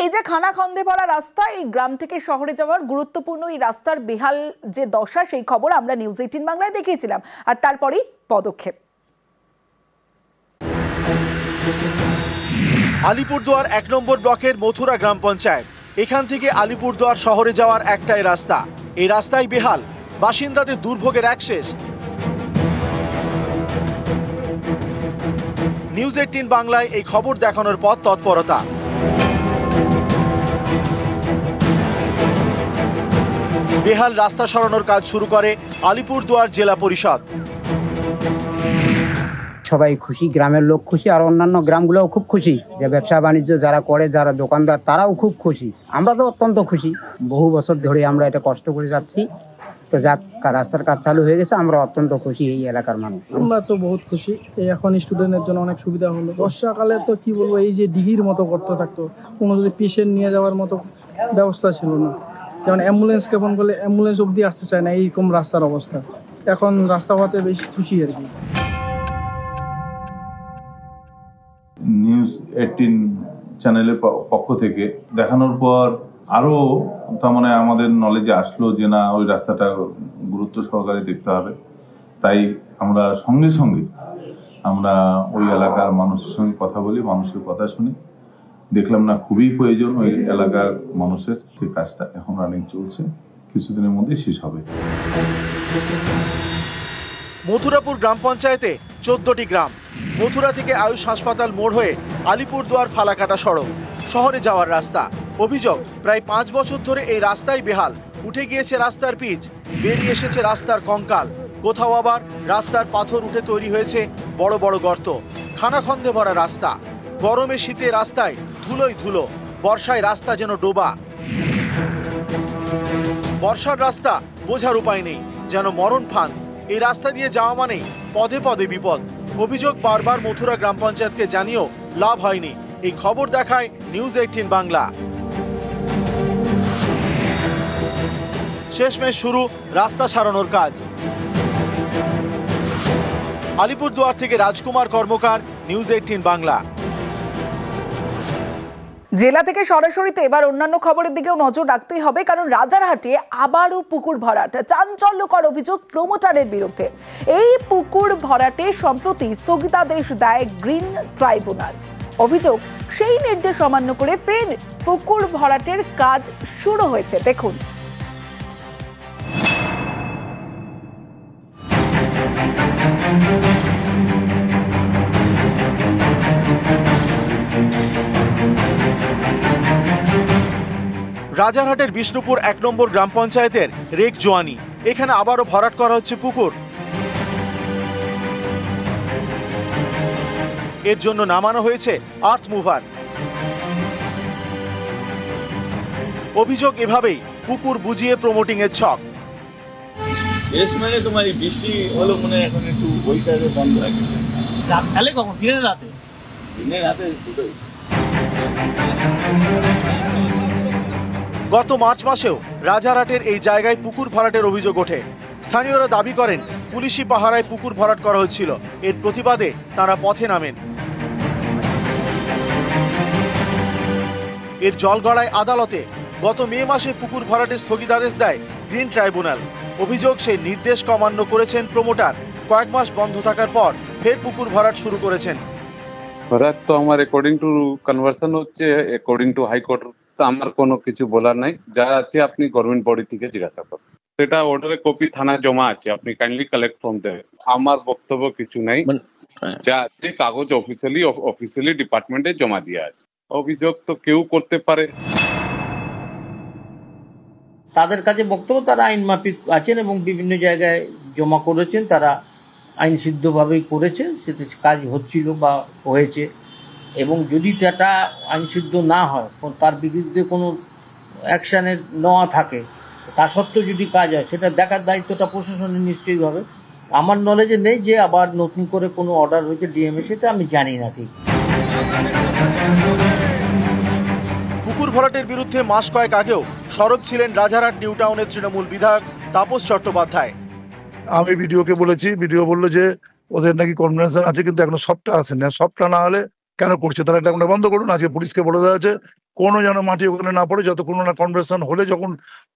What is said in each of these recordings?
এই যে খানাখন্দে ভরা রাস্তা, এই গ্রাম থেকে শহরে যাওয়ার গুরুত্বপূর্ণ এই রাস্তার বেহাল যে দশা, সেই খবর আমরা নিউজ 18 বাংলায় দেখিয়েছিলাম, আর তারপরেই পদক্ষেপ। আলিপুরদুয়ার 1 নম্বর ব্লকের মথুরা গ্রাম পঞ্চায়েত। এখান থেকে আলিপুরদুয়ার শহরে যাওয়ার একটাই রাস্তা, এই রাস্তায় বেহাল, বাসিন্দাদের দুর্ভোগের এক শেষ। নিউজ 18 বাংলায় এই খবর দেখানোর পর তৎপরতা। বেহাল রাস্তা সরানোর কাজ শুরু করে আলিপুরদুয়ার জেলা পরিষদ। সবাই খুশি, গ্রামের লোক খুশি, আর অন্যান্য গ্রামগুলোও খুব খুশি যে ব্যবসা বাণিজ্য যারা করে, যারা দোকানদার, তারাও খুব খুশি। আমরা তো অত্যন্ত খুশি, বহু বছর ধরে আমরা এটা কষ্ট করে যাচ্ছি, তো যাক রাস্তার কাজ চালু হয়ে গেছে, আমরা অত্যন্ত খুশি এই এলাকার মানুষ। আমরা তো বহুত খুশি, এই এখন স্টুডেন্টের জন্য অনেক সুবিধা হলো। বর্ষাকালে তো কি বলবো, এই যে ডিঘির মতো করতে থাকতো, কোনো যদি পেশেন্ট নিয়ে যাওয়ার মতো ব্যবস্থা ছিল না, যেমন অ্যাম্বুলেন্স কেমন বলে অ্যাম্বুলেন্স অবধি আসতে চায় না, এইরকম রাস্তার অবস্থা। এখন রাস্তা হওয়াতে বেশ খুশি আর কি। নিউজ 18 চ্যানেলের পক্ষ থেকে দেখানোর পর আরো তার মানে আমাদের নলেজে আসলো যে না, ওই রাস্তাটা গুরুত্ব সহকারে দেখতে হবে। তাই আমরা সঙ্গে সঙ্গে আমরা ওই এলাকার মানুষের সঙ্গে কথা বলি, মানুষের কথা শুনি, দেখলাম না খুবই প্রয়োজন ওই এলাকার মানুষের। সেই কাজটা এখন রানিং চলছে, কিছুদিনের মধ্যে শেষ হবে। মথুরাপুর গ্রাম পঞ্চায়েতে 14টি গ্রাম। মথুরা থেকে আয়ুষ হাসপাতাল মোড় হয়ে আলিপুরদুয়ার ফালাকাটা সড়ক, শহরে যাওয়ার রাস্তা। অভিযোগ, প্রায় 5 বছর ধরে এই রাস্তায় বেহাল। উঠে গিয়েছে রাস্তার পিচ, বেরিয়ে এসেছে রাস্তার কঙ্কাল, কোথাও আবার রাস্তার পাথর উঠে তৈরি হয়েছে বড় বড় গর্ত। খানাখন্দে ভরা রাস্তা, গরমে শীতে রাস্তায় ধুলোই ধুলো, বর্ষায় রাস্তা যেন ডোবা। বর্ষার রাস্তা বোঝার উপায় নেই, যেন মরণ ফাঁদ। এই রাস্তা দিয়ে যাওয়া মানেই পদে পদে বিপদ। অভিযোগ, বারবার মথুরা গ্রাম পঞ্চায়েতকে জানিয়েও লাভ হয়নি। এই খবর দেখায় নিউজ 18 বাংলা। শেষমেশ শুরু রাস্তা সারানোর কাজ। আলিপুরদুয়ার থেকে রাজকুমার কর্মকার, নিউজ 18 বাংলা। জেলা থেকে সরাসরিতে এবার অন্যান্য খবরের দিকেও নজর রাখতেই হবে, কারণ রাজারহাটে আবারও পুকুর ভরাট। চাঞ্চল্যকর অভিযোগ প্রমোটারের বিরুদ্ধে। এই পুকুর ভরাটে সম্প্রতি স্থগিতাদেশ দেয় গ্রিন ট্রাইব্যুনাল। অভিযোগ, সেই নির্দেশ অমান্য করে ফের পুকুর ভরাটের কাজ শুরু হয়েছে। দেখুন। রাজারহাটের বিষ্ণুপুর 1 নম্বর গ্রাম পঞ্চায়েতের রেক জোয়ানি। এখানে আবারও ভরাট করা হচ্ছে পুকুর। এর জন্য নামানো হয়েছে আর্থ মুভার। অভিযোগ, এভাবেই পুকুর বুঝিয়ে প্রমোটিং এর ছক। শেষ মানে তোমার বৃষ্টি হলো মনে, এখন একটু বইটা বন্ধ রাখে। রাত খেলে কখন? দিনের রাতে? দিনের রাতে দুটোই। গত মার্চ মাসেও রাজারহাটের এই জায়গায় পুকুর ভরাটের অভিযোগ ওঠে। স্থানীয়রা দাবি করেন পুলিশি পাহারায় পুকুর ভরাট করা হচ্ছিল। এর প্রতিবাদে তারা পথে নামেন। এর জলগড়ায় আদালতে গত মে মাসে পুকুর ভরাটের স্থগিতাদেশ দেয় গ্রিন ট্রাইব্যুনাল। অভিযোগ, সেই নির্দেশ অমান্য করেছেন প্রমোটার। কয়েক মাস বন্ধ থাকার পর ফের পুকুর ভরাট শুরু করেছেন। ভরাট তো আমার অ্যাকর্ডিং টু কনভার্সন হচ্ছে, অ্যাকর্ডিং টু হাইকোর্ট। তো আমার কোনো কিছু বলার নাই, যা আছে আপনি গভর্নমেন্ট বডি থেকে জিজ্ঞাসা করুন। সেটা অর্ডারের কপি থানায় জমা আছে, আপনি কাইন্ডলি কালেক্ট ফ্রম দেয়ার। আমার বক্তব্য কিছু নাই, যা আছে কাগজ অফিসিয়ালি ডিপার্টমেন্টে জমা দিয়ে আছে। অভিযোগ তো কেউ করতে পারে। তাদের কাছে বক্তব্য, তারা আইন মাফিক আছেন এবং বিভিন্ন জায়গায় জমা করেছেন, তারা আইন সিদ্ধভাবেই করেছে, সেটা কাজ হচ্ছিল বা হয়েছে। এবং যদি সেটা আইনসিদ্ধ না হয়, তার বিরুদ্ধে কোনো অ্যাকশানের নেওয়া থাকে, তা সত্ত্বেও যদি কাজ হয়, সেটা দেখার দায়িত্বটা প্রশাসনের নিশ্চয়ই হবে। আমার নলেজে নেই যে আবার নতুন করে কোনো অর্ডার হয়েছে ডিএমএ, সেটা আমি জানি না ঠিক। পুকুর ভরাটের বিরুদ্ধে মাস কয়েক আগেও সরব ছিলেন রাজারহাট নিউ টাউনের তৃণমূল বিধায়ক তাপস চট্টোপাধ্যায়। আমি ভিডিওকে বলেছি, ভিডিও বললো যে ওদের নাকি কনভেনশন আছে, কিন্তু এখনো সবটা আসেনি। সবটা না হলে কেন করছে তারা? এটা বন্ধ করুন। আজকে পুলিশকে বলে দেওয়া হয়েছে, কোনো যেন মাটি ওখানে না পড়ে, যতক্ষণ না কনভার্সন হলে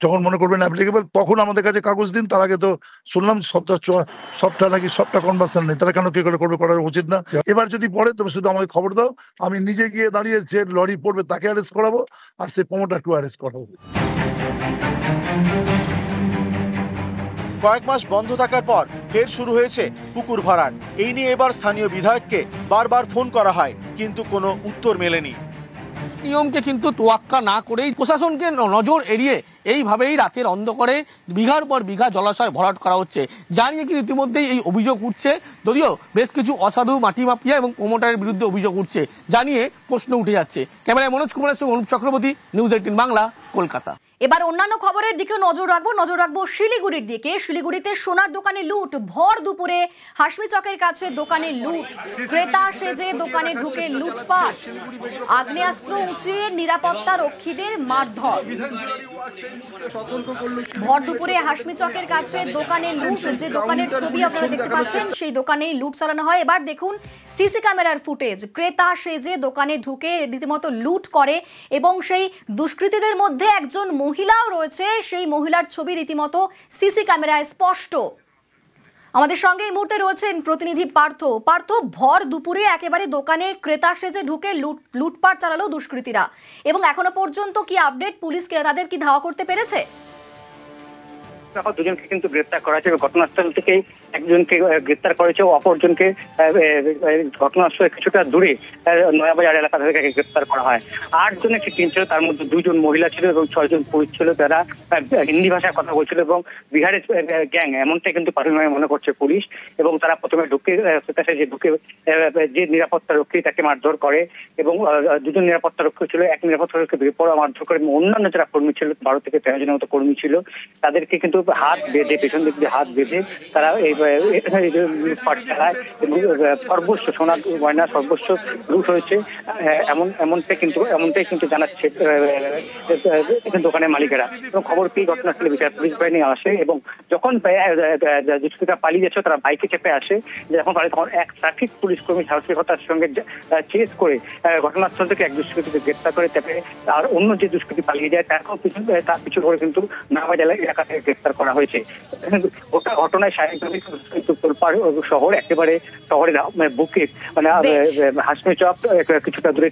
যখন মনে করবেন অ্যাপ্লিকেবল তখন আমাদের কাছে কাগজ দিন। তার আগে তো শুনলাম সবটা কনভার্সন নেই, তারা কেন কি করে করবে, করা উচিত না। এবার যদি পড়ে তবে শুধু আমাকে খবর দাও, আমি নিজে গিয়ে দাঁড়িয়ে যে লরি পড়বে তাকে অ্যারেস্ট করাবো, আর সেই প্রমোটারকে অ্যারেস্ট করাবো। কয়েক মাস বন্ধ থাকার পর ফের শুরু হয়েছে পুকুর ভরাট। এই নিয়ে এবার স্থানীয় বিধায়ককে বারবার ফোন করা হয়, কিন্তু কোনো উত্তর মেলেনি। নিয়মকে কিন্তু তোয়াক্কা না করেই প্রশাসনকে নজর এড়িয়ে এইভাবেই রাতের অন্ধকারে বিঘার পর বিঘা জলাশয় ভরাট করা হচ্ছে, জানিয়ে কিন্তু ইতিমধ্যেই এই অভিযোগ উঠছে। যদিও বেশ কিছু অসাধু মাটি মাফিয়া এবং প্রমোটারের বিরুদ্ধে অভিযোগ উঠছে, জানিয়ে প্রশ্ন উঠে যাচ্ছে। ক্যামেরায় মনোজ কুমারের সঙ্গে অনুপ চক্রবর্তী, নিউজ 18 বাংলা, কলকাতা। এবার অন্যান্য খবরের দিকেও নজর রাখবো শিলিগুড়ির দিকে। শিলিগুড়িতে সোনার দোকানে লুট, ভর দুপুরে হাসমি চকের কাছে দোকানে লুট, ক্রেতা সেজে দোকানে ঢুকে লুটপাট, আগ্নেয়াস্ত্র উঁচিয়ে নিরাপত্তা রক্ষীদের মারধর। ভর দুপুরে হাসমি চকের কাছে দোকানে লুট, যে দোকানের ছবি আপনারা দেখতে পাচ্ছেন সেই দোকানেই লুট চালানো হয়। এবার দেখুন সিসি ক্যামেরার ফুটেজ, ক্রেতা সেজে দোকানে ঢুকে রীতিমতো লুট করে এবং সেই দুষ্কৃতীদের মধ্যে একজন মহিলাও রয়েছে, সেই মহিলার ছবি রীতিমতো সিসি ক্যামেরায় স্পষ্ট। আমাদের সঙ্গে এই মুহূর্তে রয়েছেন প্রতিনিধি পার্থ। ভর দুপুরে একেবারে দোকানে ক্রেতা সেজে ঢুকে লুটপাট চালালো দুষ্কৃতীরা, এবং এখনো পর্যন্ত কি আপডেট, পুলিশ তাদের কি ধাওয়া করতে পেরেছে? দুজনকে কিন্তু গ্রেপ্তার করা হয়েছে, ঘটনাস্থল থেকে একজনকে গ্রেপ্তার করেছে, অপরজনকে ঘটনাস্থলে কিছুটা দূরে নয়াবাজার এলাকা থেকে গ্রেপ্তার করা হয়। 8 জনের একটি টিম ছিল, তার মধ্যে 2 জন মহিলা ছিল এবং 6 জন পুরুষ ছিল, তারা হিন্দি ভাষায় কথা বলছিল এবং বিহারের গ্যাং, এমনটাই কিন্তু প্রাথমিকভাবে মনে করছে পুলিশ। এবং তারা প্রথমে ঢুকে যে নিরাপত্তা রক্ষী তাকে মারধর করে এবং 2 জন নিরাপত্তা রক্ষী ছিল, এক নিরাপত্তা রক্ষী পরে মারধর করে। অন্যান্য যারা কর্মী ছিল 12 থেকে 13 জনের মতো কর্মী ছিল, তাদেরকে কিন্তু হাত বেঁধে, পেছন দিক দিয়ে হাত বেঁধে তারা এই লুটপাট চালায় এবং সর্বস্ব সোনার গয়না সর্বস্ব লুট হয়েছে, এমনটাই কিন্তু জানাচ্ছে দোকানের মালিকেরা। এবং খবর পেয়ে ঘটনাস্থলে পুলিশ বাহিনী আসে এবং যখন দুষ্কৃতীরা পালিয়ে যাচ্ছে তারা বাইকে চেপে আসে, যখন পালিয়ে তখন এক ট্রাফিক পুলিশ কর্মী সাহসিকতার সঙ্গে চেস করে ঘটনাস্থল থেকে এক দুষ্কৃতীকে গ্রেপ্তার করে, তারপরে আর অন্য যে দুষ্কৃতী পালিয়ে যায় তার পিছু করে কিন্তু নয়াবাজার এলাকা থেকে গ্রেপ্তার করা হয়েছে। ওটা ঘটনায় স্বাভাবিকভাবে শহর একেবারে শহরের বুকে মানে হাসমি চক কিছুটা দূরে।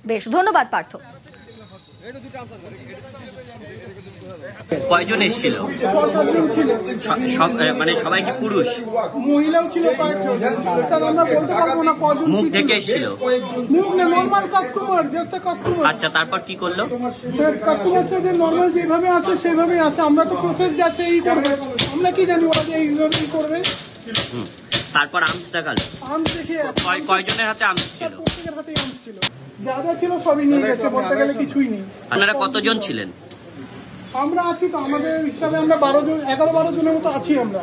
বেশ, ধন্যবাদ পার্থ। কয়জন এসেছিল? মানে সবাই কি পুরুষ? মহিলাও ছিল কয়েকজন, আমরা বলতে পারবো না কজন। মুখ থেকে এসেছিল? মুখ না, নরমাল কাস্টমার, জাস্ট আ কাস্টমার। আচ্ছা, তারপর কি করলো? কাস্টমার সাথে নরমাল যেভাবে আছে সেভাবেই আছে, আমরা তো প্রসেস যাচ্ছে এই করবে, আমরা কি জানি ওরা যে এইভাবেই করবে। তারপর আর্মস দেখালো? আর্মস দেখে কয়জনের হাতে আর্মস ছিল? প্রত্যেকের হাতেই আর্মস ছিল, যা যা ছিল সবই নিয়ে গেছে, বলতে গেলে কিছুই নেই। আপনারা কতজন ছিলেন? আমরা আছি তো, আমাদের হিসাবে আমরা 11-12 জনের মতো আছি আমরা।